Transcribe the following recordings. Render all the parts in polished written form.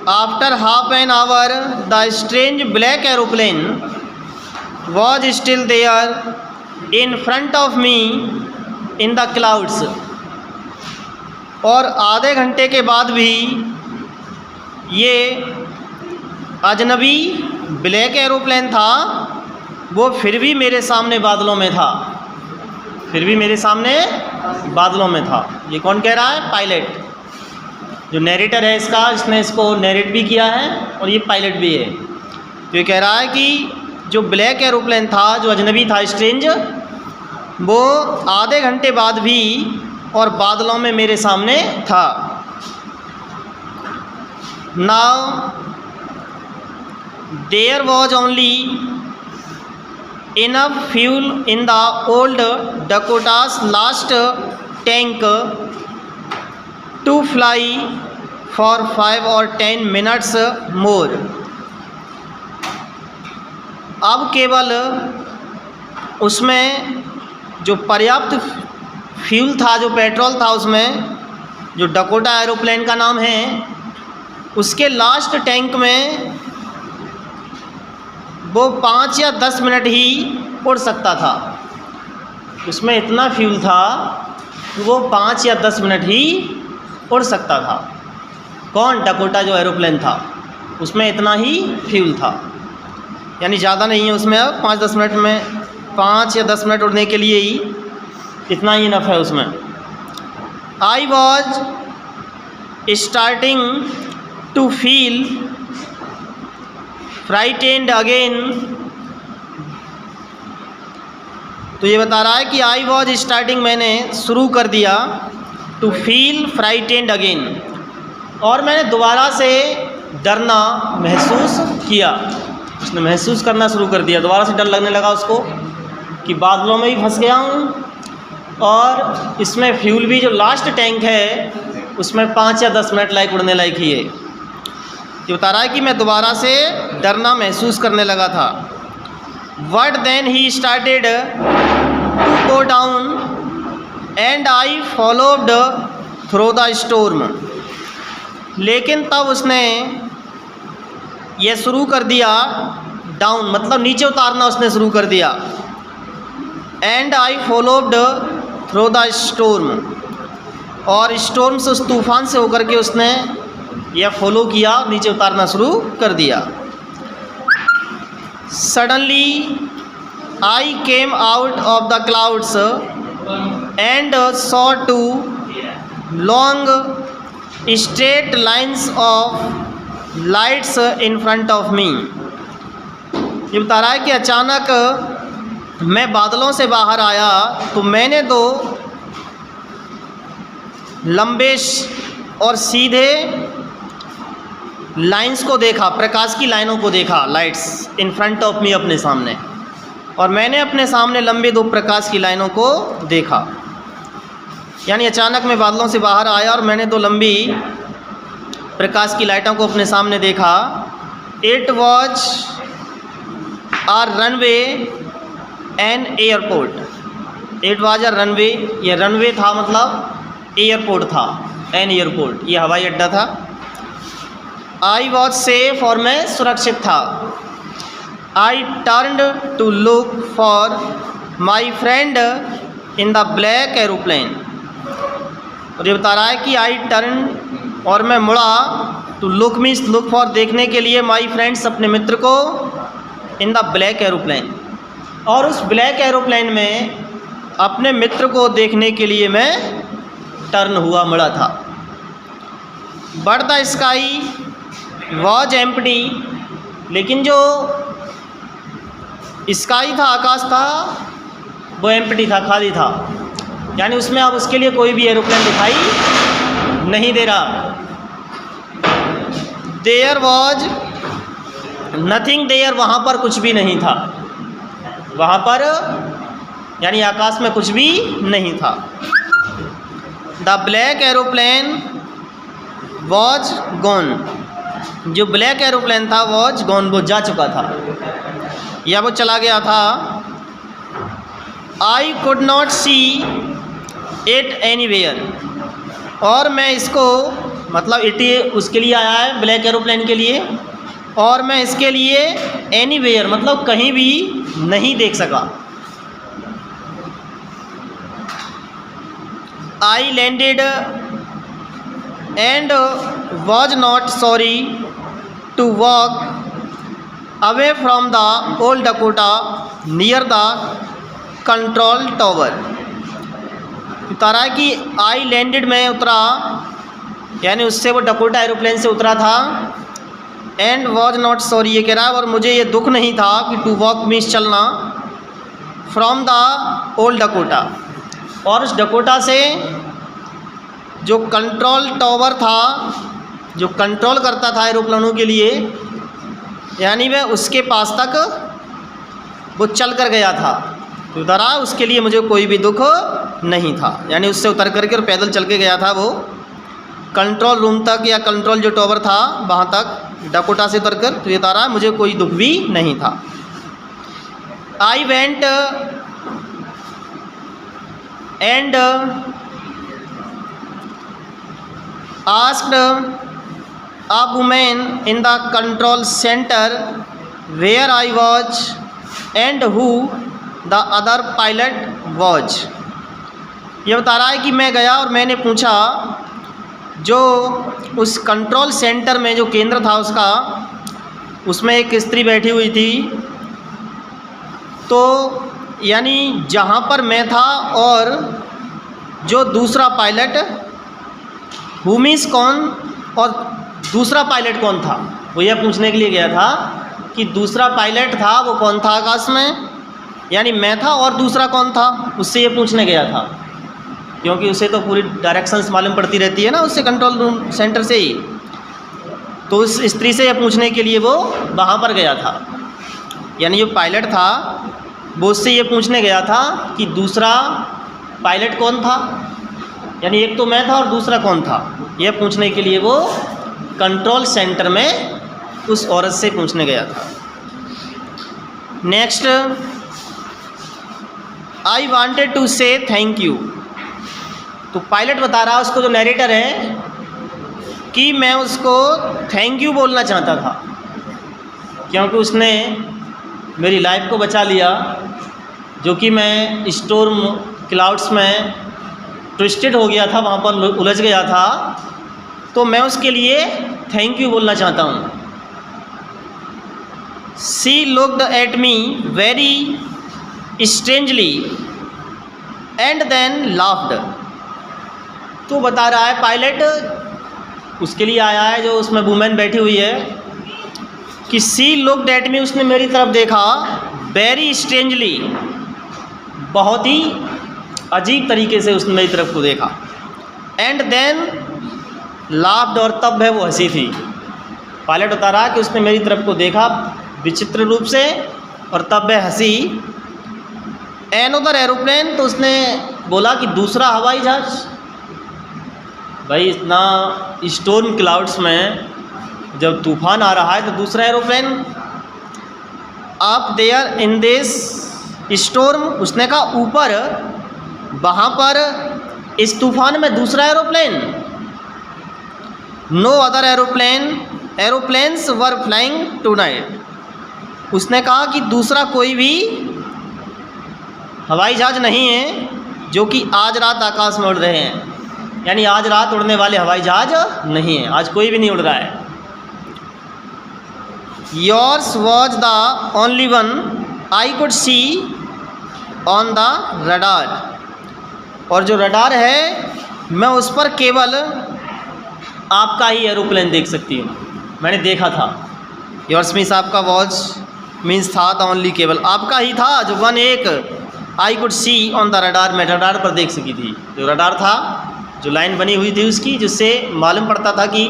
After half an hour the strange black aeroplane was still there in front of me in the clouds. और आधे घंटे के बाद भी ये अजनबी ब्लैक एरोप्लेन था, वो फिर भी मेरे सामने बादलों में था, फिर भी मेरे सामने बादलों में था। ये कौन कह रहा है? पायलट, जो नैरेटर है इसका, इसने इसको नैरेट भी किया है और ये पायलट भी है। तो ये कह रहा है कि जो ब्लैक एरोप्लेन था, जो अजनबी था, स्ट्रेंज, वो आधे घंटे बाद भी और बादलों में मेरे सामने था। Now there was only enough fuel in the old Dakota's last tank to fly for 5 or 10 minutes मोर। अब केवल उसमें जो पर्याप्त फ्यूल था, जो पेट्रोल था उसमें, जो डकोटा एरोप्लेन का नाम है, उसके लास्ट टैंक में वो 5 या 10 मिनट ही उड़ सकता था। उसमें इतना फ्यूल था कि वो 5 या 10 मिनट ही उड़ सकता था। कौन? डकोटा जो एरोप्लेन था, उसमें इतना ही फ्यूल था, यानी ज़्यादा नहीं है उसमें। अब 5-10 मिनट में, 5 या 10 मिनट उड़ने के लिए ही इतना ही इनफ है उसमें। I was starting to feel frightened again. तो ये बता रहा है कि आई वॉज स्टार्टिंग, मैंने शुरू कर दिया, टू फील फ्राइटेंड अगेन, और मैंने दोबारा से डरना महसूस किया। उसने महसूस करना शुरू कर दिया, दोबारा से डर लगने लगा उसको कि बादलों में ही फंस गया हूँ, और इसमें फ्यूल भी जो लास्ट टैंक है उसमें 5 या 10 मिनट लायक उड़ने लायक ही है। ये बता रहा है कि मैं दोबारा से डरना महसूस करने लगा था। But then he started to go down and I followed through the storm. लेकिन तब उसने ये शुरू कर दिया, डाउन मतलब नीचे उतारना उसने शुरू कर दिया। And I followed through the storm, और स्टॉर्म से, उस तूफान से होकर के उसने यह फॉलो किया, नीचे उतारना शुरू कर दिया। Suddenly I came out of the clouds and saw 2 long straight lines of lights in front of मी। ये बता रहा है कि अचानक मैं बादलों से बाहर आया तो मैंने 2 लंबे और सीधे लाइंस को देखा, प्रकाश की लाइनों को देखा, लाइट्स इन फ्रंट ऑफ मी, अपने सामने, और मैंने अपने सामने लंबे 2 प्रकाश की लाइनों को देखा। यानी अचानक मैं बादलों से बाहर आया और मैंने 2 लंबी प्रकाश की लाइटों को अपने सामने देखा। It was a runway an airport. It was a runway, ये रनवे था मतलब एयरपोर्ट था, एन एयरपोर्ट, ये हवाई अड्डा था। आई वॉज सेफ, और मैं सुरक्षित था। I turned to look for my friend in the black aeroplane. और ये बता रहा है कि आई टर्न, और मैं मुड़ा, to look means look for, देखने के लिए, माई फ्रेंड्स अपने मित्र को, इन द ब्लैक एरोप्लेन, और उस ब्लैक एरोप्लेन में अपने मित्र को देखने के लिए मैं टर्न हुआ, मुड़ा था। But the sky was empty, लेकिन जो स्काई था, आकाश था, वो एम्प्टी था, खाली था, यानी उसमें अब उसके लिए कोई भी एरोप्लेन दिखाई नहीं दे रहा। देयर वॉज नथिंग देयर, वहाँ पर कुछ भी नहीं था, वहाँ पर यानी आकाश में कुछ भी नहीं था। The black aeroplane was gone, जो ब्लैक एरोप्लेन था वॉज गॉन, वो जा चुका था या वो चला गया था। I could not see it anywhere, और मैं इसको मतलब इट उसके लिए आया है ब्लैक एरोप्लेन के लिए, और मैं इसके लिए एनीवेयर मतलब कहीं भी नहीं देख सका। I landed and was not sorry to walk away from the old Dakota near the control tower. उतारा कि आई लैंडेड में उतरा, यानी उससे वो डकोटा एरोप्लेन से उतरा था। एंड वॉज नॉट सॉरी ये कह रहा है, और मुझे ये दुख नहीं था कि टू वॉक मीन्स चलना, फ्रॉम द ओल्ड डकोटा, और उस डकोटा से जो कंट्रोल टावर था, जो कंट्रोल करता था एरोप्लेनों के लिए, यानी वह उसके पास तक वो चल कर गया था। तो उतरा उसके लिए मुझे कोई भी दुख नहीं था, यानी उससे उतर करके और पैदल चल के गया था वो कंट्रोल रूम तक, या कंट्रोल जो टावर था वहाँ तक डकोटा से उतर कर। तो ये उतारा मुझे कोई दुख भी नहीं था। I went and asked a woman in the control center where I was and who the other pilot was। ये बता रहा है कि मैं गया और मैंने पूछा, जो उस कंट्रोल सेंटर में जो केंद्र था उसका, उसमें एक स्त्री बैठी हुई थी। तो यानी जहाँ पर मैं था और जो दूसरा पायलट हुमीस कौन और दूसरा पायलट कौन था, वो यह पूछने के लिए गया था कि दूसरा पायलट था वो कौन था आकाश में, यानी मैं था और दूसरा कौन था, उससे ये पूछने गया था। क्योंकि उसे तो पूरी डायरेक्शंस मालूम पड़ती रहती है ना उससे कंट्रोल रूम सेंटर से ही। तो उस स्त्री से यह पूछने के लिए वो वहाँ पर गया था, यानी जो पायलट था वो उससे ये पूछने गया था कि दूसरा पायलट कौन था, यानी एक तो मैं था और दूसरा कौन था, यह पूछने के लिए वो कंट्रोल सेंटर में उस औरत से पूछने गया था। नेक्स्ट, आई वांटेड टू से थैंक यू। तो पायलट बता रहा है उसको, जो नैरेटर है, कि मैं उसको थैंक यू बोलना चाहता था क्योंकि उसने मेरी लाइफ को बचा लिया, जो कि मैं स्टॉर्म क्लाउड्स में ट्विस्टेड हो गया था, वहाँ पर उलझ गया था। तो मैं उसके लिए थैंक यू बोलना चाहता हूँ। She looked at me very strangely and then laughed. तो बता रहा है पायलट, उसके लिए आया है जो उसमें वुमेन बैठी हुई है, कि सी लुक्ड एट मी, उसने मेरी तरफ देखा, वेरी स्ट्रेंजली, बहुत ही अजीब तरीके से उसने मेरी तरफ को देखा, एंड देन लाफ्ड, और तब है वो हंसी थी। पायलट बता रहा कि उसने मेरी तरफ को देखा विचित्र रूप से और तब वह हंसी। एनोदर एरोप्लेन, तो उसने बोला कि दूसरा हवाई जहाज। भाई इतना स्टॉर्म क्लाउड्स में जब तूफान आ रहा है तो दूसरा aeroplane. Up there in this storm, उसने कहा ऊपर वहाँ पर इस तूफान में दूसरा aeroplane. No other aeroplanes were flying tonight. उसने कहा कि दूसरा कोई भी हवाई जहाज नहीं है जो कि आज रात आकाश में उड़ रहे हैं, यानी आज रात उड़ने वाले हवाई जहाज नहीं है, आज कोई भी नहीं उड़ रहा है। Yours was the only one I could see on the radar. और जो रडार है मैं उस पर केवल आपका ही एरोप्लेन देख सकती हूँ, मैंने देखा था। योर्स मीन्स आपका, वॉज मीन्स था, द ओनली केवल आपका ही था, जो वन एक I could see on the radar, मैं रडार पर देख सकी थी। जो रडार था, जो लाइन बनी हुई थी उसकी, जिससे मालूम पड़ता था कि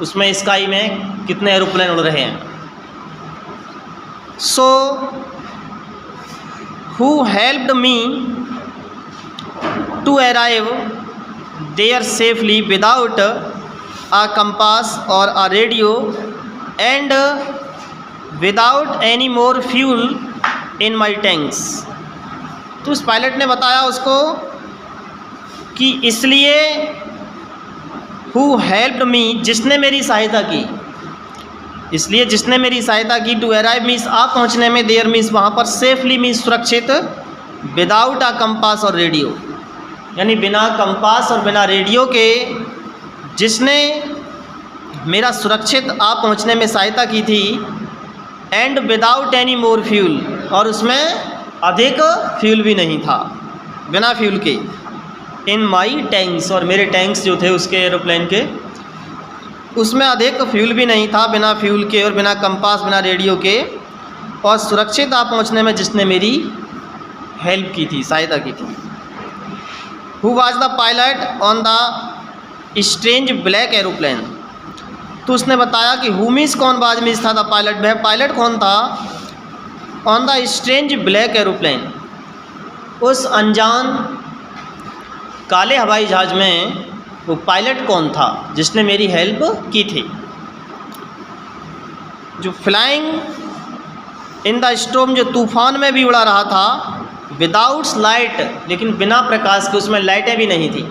उसमें स्काई में कितने एरोप्लेन उड़ रहे हैं। So who helped me to arrive there safely without a compass or a radio and without any more fuel in my tanks। तो उस पायलट ने बताया उसको कि इसलिए हु हेल्प्ड मी, जिसने मेरी सहायता की, इसलिए जिसने मेरी सहायता की। टू अराइव मीन्स आप पहुंचने में, देयर मीन्स वहाँ पर, सेफली मीन्स सुरक्षित, विदाउट अ कंपास और रेडियो, यानी बिना कंपास और बिना रेडियो के जिसने मेरा सुरक्षित आप पहुंचने में सहायता की थी। And without any more fuel, और उसमें अधिक फ्यूल भी नहीं था, बिना फ्यूल के। इन माई टैंक्स, और मेरे टैंक्स जो थे उसके एरोप्लेन के, उसमें अधिक फ्यूल भी नहीं था, बिना फ्यूल के और बिना कंपास बिना रेडियो के, और सुरक्षित आप पहुंचने में जिसने मेरी हेल्प की थी, सहायता की थी। Who was the pilot on the strange black aeroplane, तो उसने बताया कि हु मीन्स कौन, वाज मीन्स था, द पायलट, वह पायलट कौन था। On the strange black aeroplane, उस अनजान काले हवाई जहाज़ में वो पायलट कौन था जिसने मेरी हेल्प की थी। जो फ्लाइंग इन द स्टॉर्म, जो तूफान में भी उड़ा रहा था, विदाउट्स लाइट, लेकिन बिना प्रकाश के, उसमें लाइटें भी नहीं थी,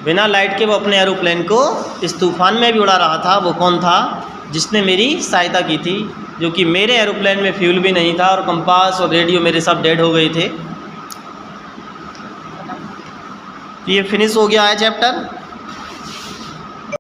बिना लाइट के वो अपने एरोप्लेन को इस तूफान में भी उड़ा रहा था। वो कौन था जिसने मेरी सहायता की थी, जो कि मेरे एरोप्लेन में फ्यूल भी नहीं था और कंपास और रेडियो मेरे सब डेड हो गए थे। ये फिनिश हो गया है चैप्टर।